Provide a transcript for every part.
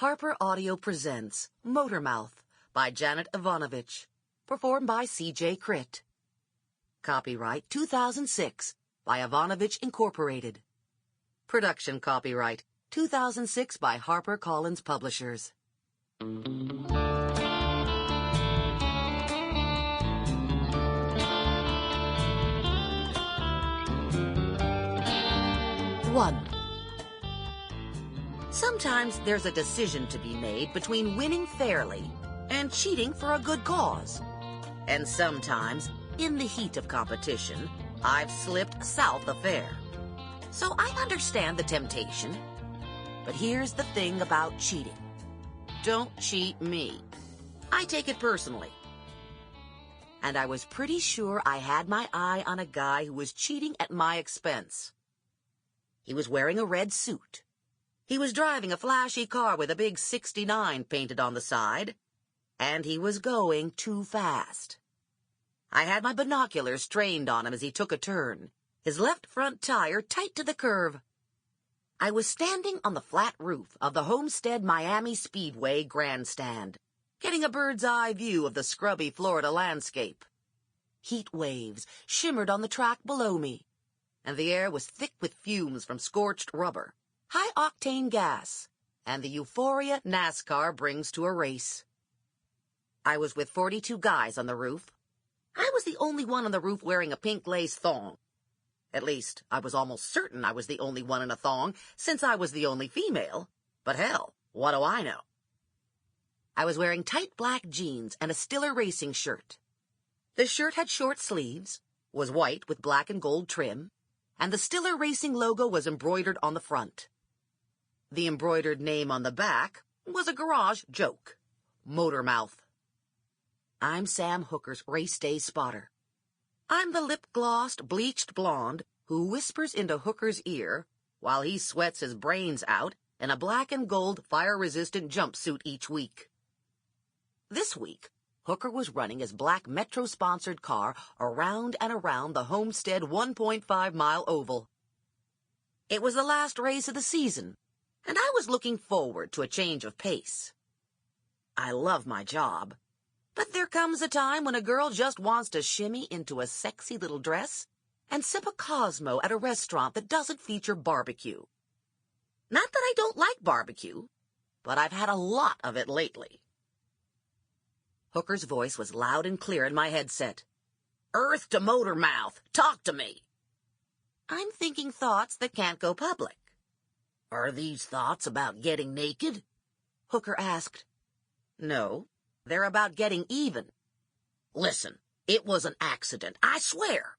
Harper Audio presents Motormouth by Janet Evanovich, performed by C.J. Critt. Copyright 2006 by Evanovich Incorporated. Production copyright 2006 by HarperCollins Publishers. One. Sometimes there's a decision to be made between winning fairly and cheating for a good cause. And sometimes, in the heat of competition, I've slipped south of fair. So I understand the temptation. But here's the thing about cheating. Don't cheat me. I take it personally. And I was pretty sure I had my eye on a guy who was cheating at my expense. He was wearing a red suit. He was driving a flashy car with a big 69 painted on the side, and he was going too fast. I had my binoculars trained on him as he took a turn, his left front tire tight to the curve. I was standing on the flat roof of the Homestead-Miami Speedway grandstand, getting a bird's-eye view of the scrubby Florida landscape. Heat waves shimmered on the track below me, and the air was thick with fumes from scorched rubber, high-octane gas, and the euphoria NASCAR brings to a race. I was with 42 guys on the roof. I was the only one on the roof wearing a pink lace thong. At least, I was almost certain I was the only one in a thong, since I was the only female. But hell, what do I know? I was wearing tight black jeans and a Stiller racing shirt. The shirt had short sleeves, was white with black and gold trim, and the Stiller Racing logo was embroidered on the front. The embroidered name on the back was a garage joke, Motormouth. I'm Sam Hooker's race day spotter. I'm the lip-glossed, bleached blonde who whispers into Hooker's ear while he sweats his brains out in a black and gold fire-resistant jumpsuit each week. This week, Hooker was running his black Metro-sponsored car around and around the Homestead 1.5-mile oval. It was the last race of the season, and I was looking forward to a change of pace. I love my job, but there comes a time when a girl just wants to shimmy into a sexy little dress and sip a Cosmo at a restaurant that doesn't feature barbecue. Not that I don't like barbecue, but I've had a lot of it lately. Hooker's voice was loud and clear in my headset. Earth to Motormouth, talk to me. I'm thinking thoughts that can't go public. Are these thoughts about getting naked? Hooker asked. No, they're about getting even. Listen, it was an accident, I swear.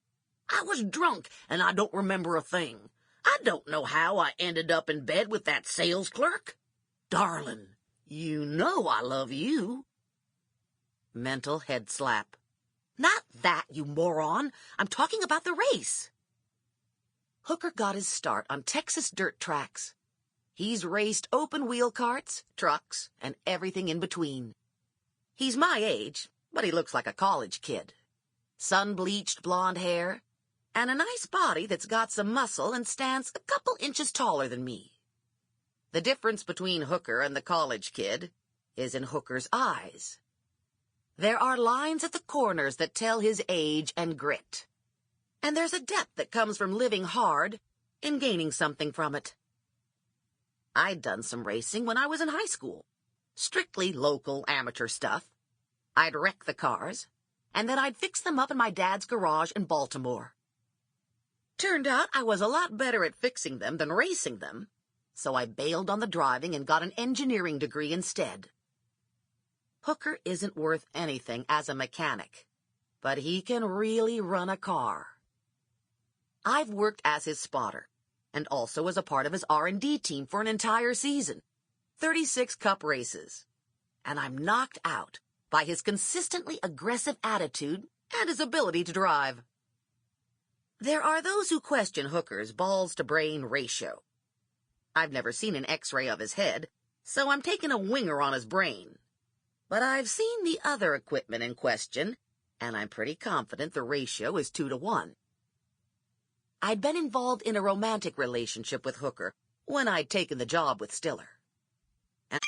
I was drunk and I don't remember a thing. I don't know how I ended up in bed with that sales clerk. Darling, you know I love you. Mental head slap. Not that, you moron. I'm talking about the race. Hooker got his start on Texas dirt tracks. He's raced open-wheel carts, trucks, and everything in between. He's my age, but he looks like a college kid. Sun-bleached blonde hair, and a nice body that's got some muscle and stands a couple inches taller than me. The difference between Hooker and the college kid is in Hooker's eyes. There are lines at the corners that tell his age and grit. And there's a depth that comes from living hard and gaining something from it. I'd done some racing when I was in high school. Strictly local amateur stuff. I'd wreck the cars, and then I'd fix them up in my dad's garage in Baltimore. Turned out I was a lot better at fixing them than racing them, so I bailed on the driving and got an engineering degree instead. Hooker isn't worth anything as a mechanic, but he can really run a car. I've worked as his spotter, and also as a part of his R&D team for an entire season, 36 cup races, and I'm knocked out by his consistently aggressive attitude and his ability to drive. There are those who question Hooker's balls-to-brain ratio. I've never seen an X-ray of his head, so I'm taking a winger on his brain. But I've seen the other equipment in question, and I'm pretty confident the ratio is 2 to 1. I'd been involved in a romantic relationship with Hooker when I'd taken the job with Stiller. And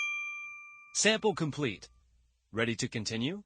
Sample complete. Ready to continue?